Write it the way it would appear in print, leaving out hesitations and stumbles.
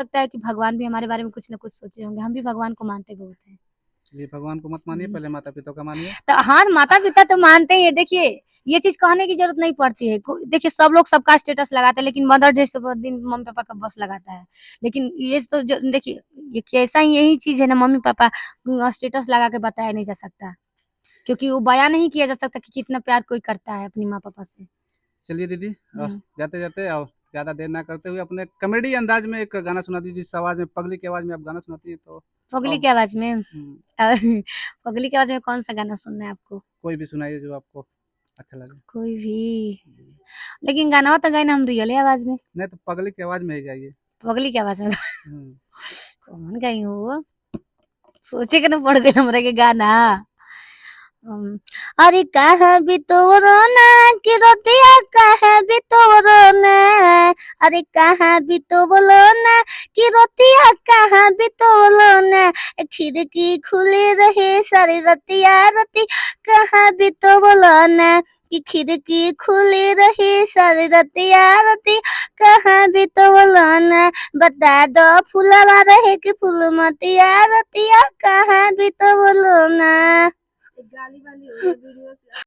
सकता है कि भगवान भी हमारे बारे में कुछ न कुछ सोचे होंगे, हम भी भगवान को मानते बहुत हैं। ये भगवान को मत मानिए, पहले माता पिता का मानिए। तो हाँ, माता-पिता तो मानते ही हैं। देखिए, ये चीज़ कहने की ज़रूरत नहीं पड़ती है। को देखिए सब लोग सबका स्टेटस लगाते हैं, लेकिन मदर डे सब दिन मम्मी-पापा का बस लगाता है। लेकिन ये तो जो देखिए, ये कैसा ही यही चीज़ है ना, मम्मी-पापा स्टेटस लगा के बताया नहीं जा सकता। क्योंकि वो बयान नहीं किया जा सकता कि कितना प्यार कोई करता है अपनी माँ-पापा से। चलिए दीदी, हुँ। जाते-जाते और ज़्यादा देर ना करते हुए अपने कॉमेडी अंदाज में एक गाना सुना दीजिए, जिस आवाज़ में, पगली की आवाज़ में आप गाना सुनाती हैं तो। पगली और की आवाज़ में हुँ, पगली की आवाज़ में कौन-सा गाना सुनना है आपको? कोई भी सुनाइए जो आपको अच्छा लगे। कोई भी। जी। लेकिन गानवा तो गाए ना हम रियले आवाज़ में, नहीं तो पगली की आवाज़ में ही गाइए। पगली की आवाज़ में। हुँ। कौन गई हो? सोचे के ना पड़ गइल हमरा के गाना। अम, अरे कहाँ भी तो रोना कि रोतिया कहाँ भी तो रोना, अरे कहाँ भी तो बोलो ना कि रोतिया कहाँ भी तो बोलो ना, खिड़की खुली रही सारी रतिया रति कहाँ भी तो बोलो ना, कि खिड़की खुली रही सारी रतिया रति कहाँ भी तो बोलो ना, बता दो फूलवा रहे कि फूलमतिया रतिया कहाँ भी तो बोलो ना। गाली वाली हो गई वीडियो।